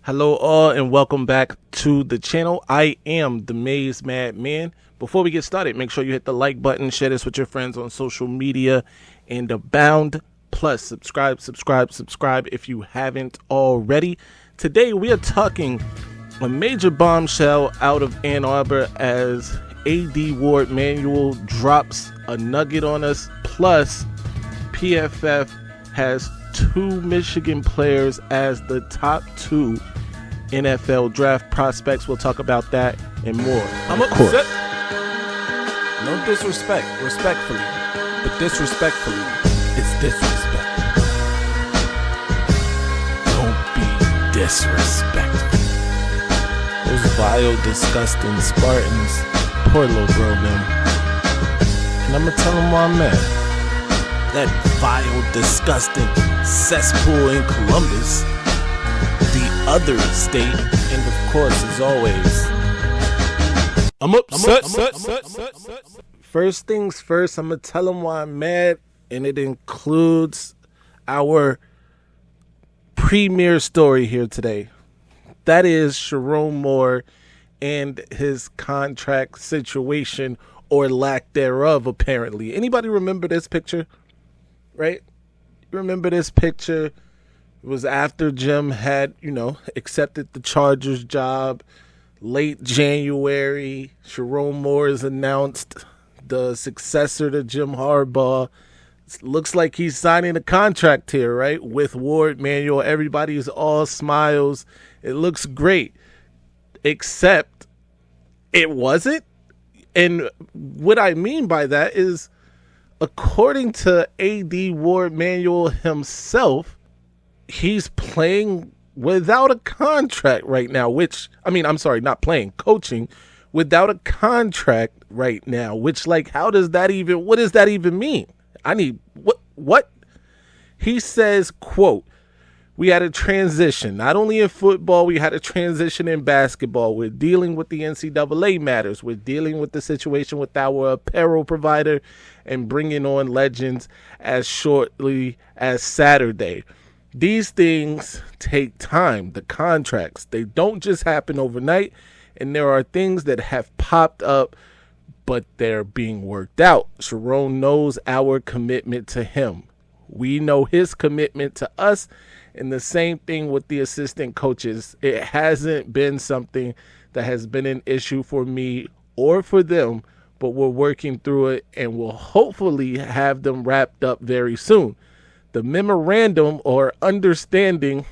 Hello all and welcome back to the channel. I am the Maize Madman. Before we get started, make sure you hit the like button, share this with your friends on social media, and abound. Plus, subscribe if you haven't already. Today we are talking a major bombshell out of Ann Arbor as AD Ward Manuel drops a nugget on us. Plus, PFF has two Michigan players as the top two NFL draft prospects. We'll talk about that and more. I'm upset. No disrespect, respectfully, but disrespectfully, it's disrespect. Don't be disrespectful. Those vile, disgusting Spartans, poor little bro, man. And I'm gonna tell him why I'm mad. That vile, disgusting cesspool in Columbus, the other state, and of course, as always, I'm upset. First things first, I'm gonna tell him why I'm mad, and it includes our premier story here today. That is Sherrone Moore and his contract situation, or lack thereof, apparently. Anybody remember this picture? Right? Remember this picture? It was after Jim had, accepted the Chargers job. Late January, Sherrone Moore is announced the successor to Jim Harbaugh. It looks like he's signing a contract here, right? With Ward Manuel. Everybody's all smiles. It looks great. Except it wasn't. And what I mean by that is, according to AD Ward Manuel himself, he's playing without a contract right now, coaching without a contract right now, which, what does that even mean? What? He says, quote, "We had a transition, not only in football, we had a transition in basketball. We're dealing with the NCAA matters. We're dealing with the situation with our apparel provider and bringing on legends as shortly as Saturday. These things take time, the contracts. They don't just happen overnight, and there are things that have popped up, but they're being worked out. Sherrone knows our commitment to him. We know his commitment to us, and the same thing with the assistant coaches. It hasn't been something that has been an issue for me or for them, but we're working through it, and we'll hopefully have them wrapped up very soon. The memorandum of understanding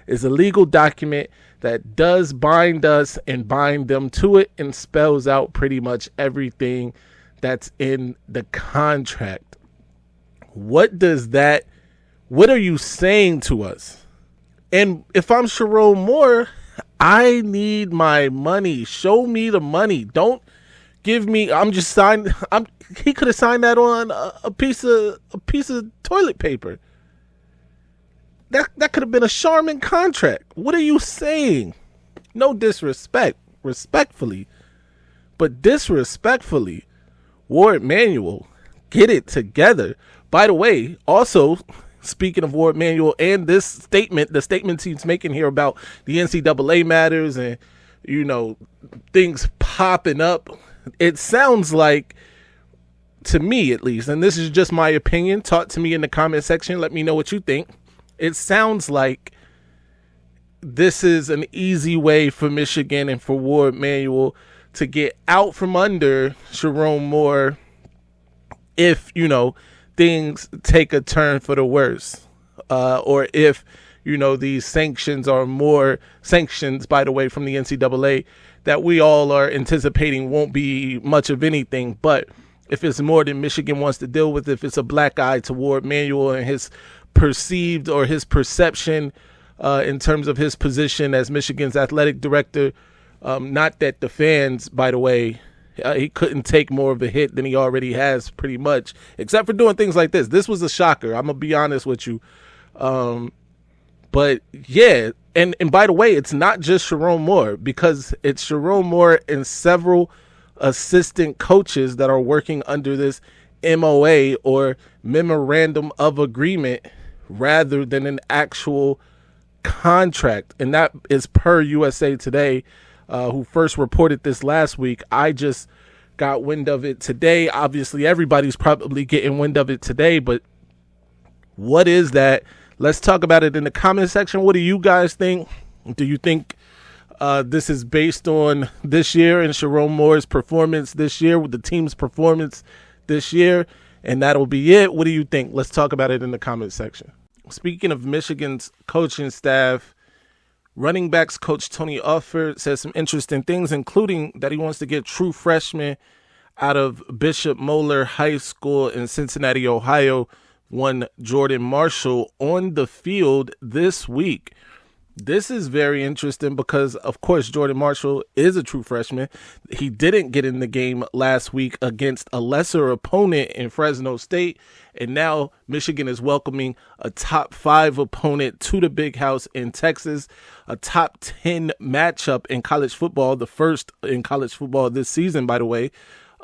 is a legal document that does bind us and bind them to it and spells out pretty much everything that's in the contract." What are you saying to us? And if I'm Sherrone Moore, I need my money. Show me the money. Don't give me, he could have signed that on a piece of toilet paper. That could have been a Charmin contract. What are you saying? No disrespect, respectfully, but disrespectfully, Ward Manuel, get it together. By the way, also, speaking of Ward Manuel and this statement, the statements he's making here about the NCAA matters and, things popping up, it sounds like, to me at least, and this is just my opinion, talk to me in the comment section, let me know what you think. It sounds like this is an easy way for Michigan and for Ward Manuel to get out from under Sherrone Moore if, things take a turn for the worse, or if, these sanctions are more sanctions, by the way, from the NCAA that we all are anticipating won't be much of anything. But if it's more than Michigan wants to deal with, if it's a black eye toward Manuel and his perceived or his perception in terms of his position as Michigan's athletic director, not that the fans, by the way, he couldn't take more of a hit than he already has pretty much, except for doing things like this. This was a shocker. I'm going to be honest with you. But yeah, and by the way, it's not just Sherrone Moore, because it's Sherrone Moore and several assistant coaches that are working under this MOA or memorandum of agreement rather than an actual contract. And that is per USA Today, who first reported this last week. I just got wind of it today. Obviously, everybody's probably getting wind of it today, but what is that? Let's talk about it in the comment section. What do you guys think? Do you think this is based on this year and Sherrone Moore's performance this year, with the team's performance this year? And that'll be it. What do you think? Let's talk about it in the comment section. Speaking of Michigan's coaching staff, running backs coach Tony Ufford says some interesting things, including that he wants to get true freshmen out of Bishop Moeller High School in Cincinnati, Ohio, one Jordan Marshall, on the field this week. This is very interesting because, of course, Jordan Marshall is a true freshman. He didn't get in the game last week against a lesser opponent in Fresno State, and now Michigan is welcoming a top 5 opponent to the Big House in Texas, a top 10 matchup in college football, the first in college football this season, by the way,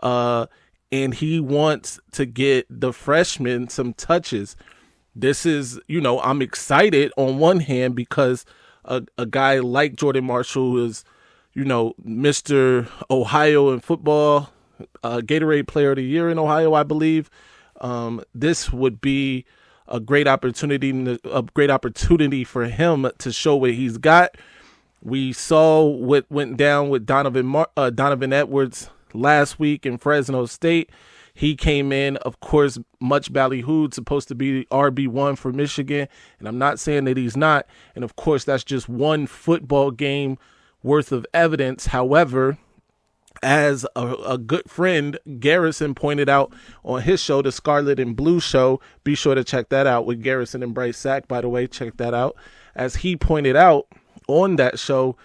and he wants to get the freshman some touches. This is, I'm excited on one hand because a guy like Jordan Marshall, who is, Mr. Ohio in football, Gatorade Player of the Year in Ohio, I believe. This would be a great opportunity for him to show what he's got. We saw what went down with Donovan Edwards last week in Fresno State. He came in, of course, much ballyhooed, supposed to be RB1 for Michigan, and I'm not saying that he's not. And, of course, that's just one football game worth of evidence. However, as a good friend, Garrison, pointed out on his show, the Scarlet and Blue Show, be sure to check that out with Garrison and Bryce Sack, by the way, check that out. As he pointed out on that show,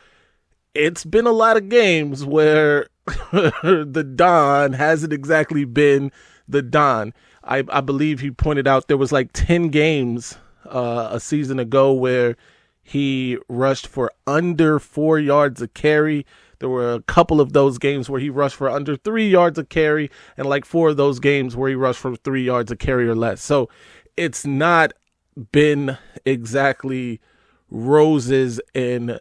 it's been a lot of games where the Don hasn't exactly been the Don. I believe he pointed out there was like 10 games a season ago where he rushed for under 4 yards a carry. There were a couple of those games where he rushed for under 3 yards a carry, and like 4 of those games where he rushed for 3 yards a carry or less. So it's not been exactly roses and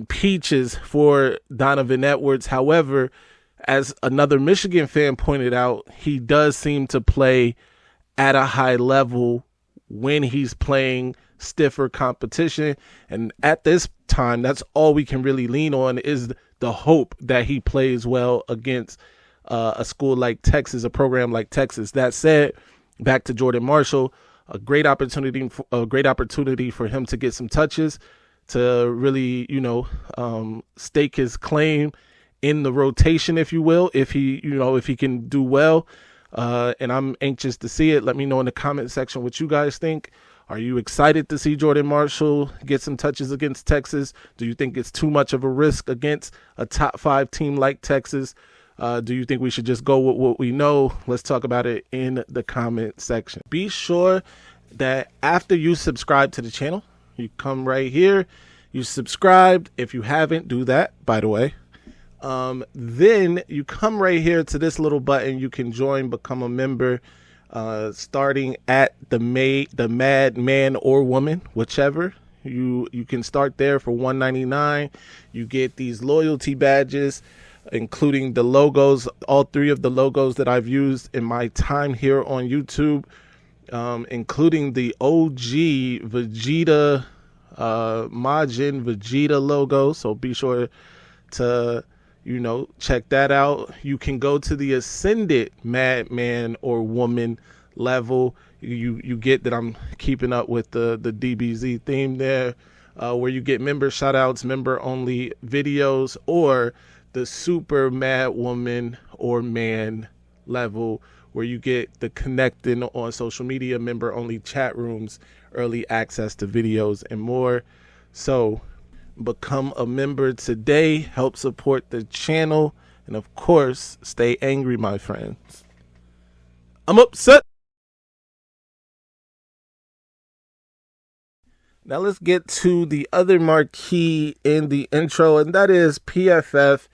peaches for Donovan Edwards. However, as another Michigan fan pointed out, he does seem to play at a high level when he's playing stiffer competition. And at this time, that's all we can really lean on, is the hope that he plays well against a school like Texas, a program like Texas. That said, back to Jordan Marshall, a great opportunity for him to get some touches, to really, stake his claim in the rotation, if you will, if he can do well. And I'm anxious to see it. Let me know in the comment section what you guys think. Are you excited to see Jordan Marshall get some touches against Texas? Do you think it's too much of a risk against a top 5 team like Texas? Do you think we should just go with what we know? Let's talk about it in the comment section. Be sure that after you subscribe to the channel, you come right here, you subscribed. If you haven't, do that, by the way. Then you come right here to this little button. You can join, become a member, starting at the Mad Man or Woman, whichever. You can start there for $1.99. You get these loyalty badges, including the logos, all 3 of the logos that I've used in my time here on YouTube, including the OG Vegeta, Majin Vegeta logo. So be sure to, check that out. You can go to the Ascended Madman or Woman level. You get that I'm keeping up with the DBZ theme there, where you get member shout outs, member only videos, or the Super Mad Woman or Man level, where you get the connecting on social media, member only chat rooms, early access to videos, and more. So become a member today, help support the channel, and of course, stay angry, my friends. I'm upset. Now let's get to the other marquee in the intro, and that is PFF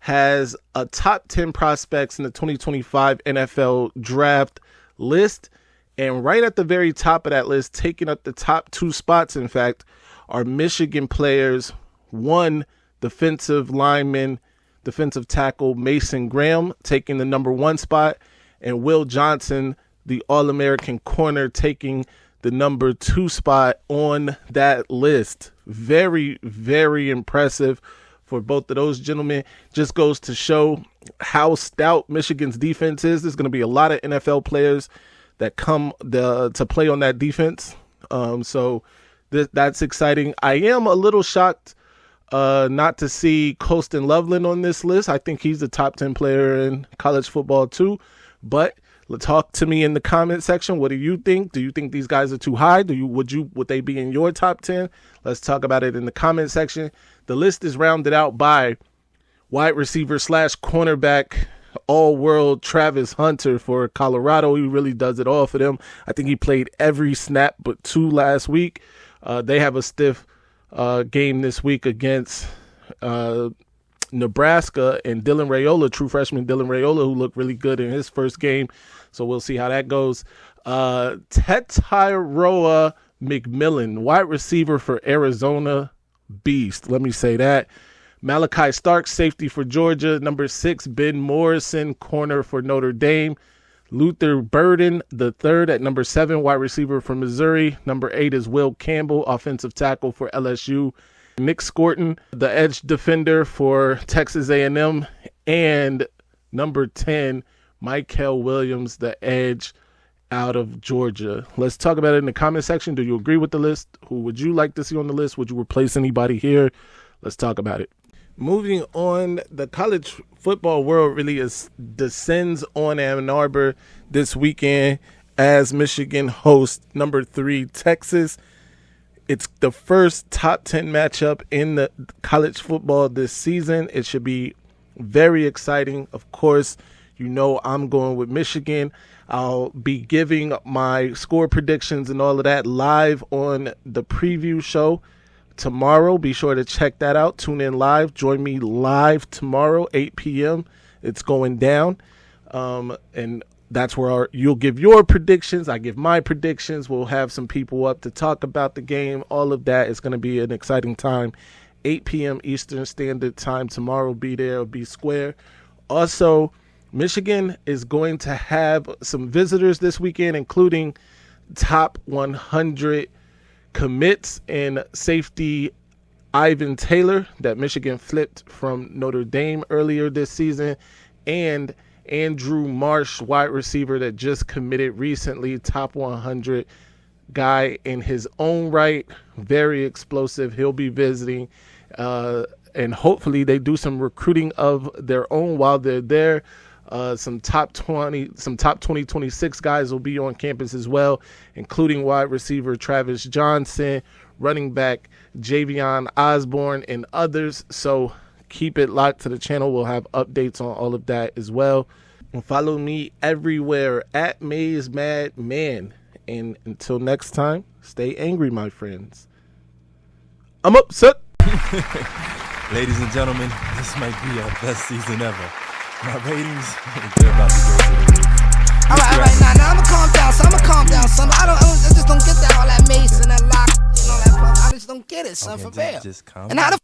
has a top 10 prospects in the 2025 NFL draft list. And right at the very top of that list, taking up the top 2 spots, in fact, are Michigan players. One defensive lineman, defensive tackle Mason Graham, taking the number 1 spot, and Will Johnson, the All-American corner, taking the number 2 spot on that list. Very, very impressive for both of those gentlemen. Just goes to show how stout Michigan's defense is. There's going to be a lot of NFL players that come to play on that defense. So that's exciting. I am a little shocked not to see Colston Loveland on this list. I think he's a top 10 player in college football too. But talk to me in the comment section. What do you think? Do you think these guys are too high? Would they be in your top 10? Let's talk about it in the comment section. The list is rounded out by wide receiver / cornerback all-world Travis Hunter for Colorado. He really does it all for them. I think he played every snap but 2 last week. They have a stiff game this week against Nebraska, and Dylan Raiola, true freshman Dylan Raiola, who looked really good in his first game. So we'll see how that goes. Tetairoa McMillan, wide receiver for Arizona, beast. Let me say that. Malachi Starks, safety for Georgia. Number 6, Ben Morrison, corner for Notre Dame. Luther Burden, the third, at number 7, wide receiver for Missouri. Number 8 is Will Campbell, offensive tackle for LSU. Nick Scorton, the edge defender for Texas A&M. And number 10, Michael Williams, the edge out of Georgia. Let's talk about it in the comment section. Do you agree with the list? Who would you like to see on the list? Would you replace anybody here? Let's talk about it. Moving on, the college football world really descends on Ann Arbor this weekend as Michigan hosts number 3 Texas. It's the first top 10 matchup in the college football this season. It should be very exciting. Of course, you know I'm going with Michigan. I'll be giving my score predictions and all of that live on the preview show tomorrow. Be sure to check that out. Tune in live. Join me live tomorrow, 8 p.m. It's going down. And that's where you'll give your predictions. I give my predictions. We'll have some people up to talk about the game. All of that is going to be an exciting time. 8 p.m. Eastern Standard Time tomorrow. Be there. Be square. Also, Michigan is going to have some visitors this weekend, including top 100 commits and safety Ivan Taylor that Michigan flipped from Notre Dame earlier this season, and Andrew Marsh, wide receiver that just committed recently, top 100 guy in his own right, very explosive. He'll be visiting, and hopefully they do some recruiting of their own while they're there. Some top 2026 guys will be on campus as well, including wide receiver Travis Johnson, running back Javion Osborne, and others. So keep it locked to the channel. We'll have updates on all of that as well. And follow me everywhere at Maize Mad Man. And until next time, stay angry, my friends. I'm upset. Ladies and gentlemen, this might be our best season ever. My ratings, they're about to go to the roof. All right, now I'ma calm down, son. I just don't get that, all that Mace and that lock and all that. I just don't get it, son, Okay, for real. just calm And how the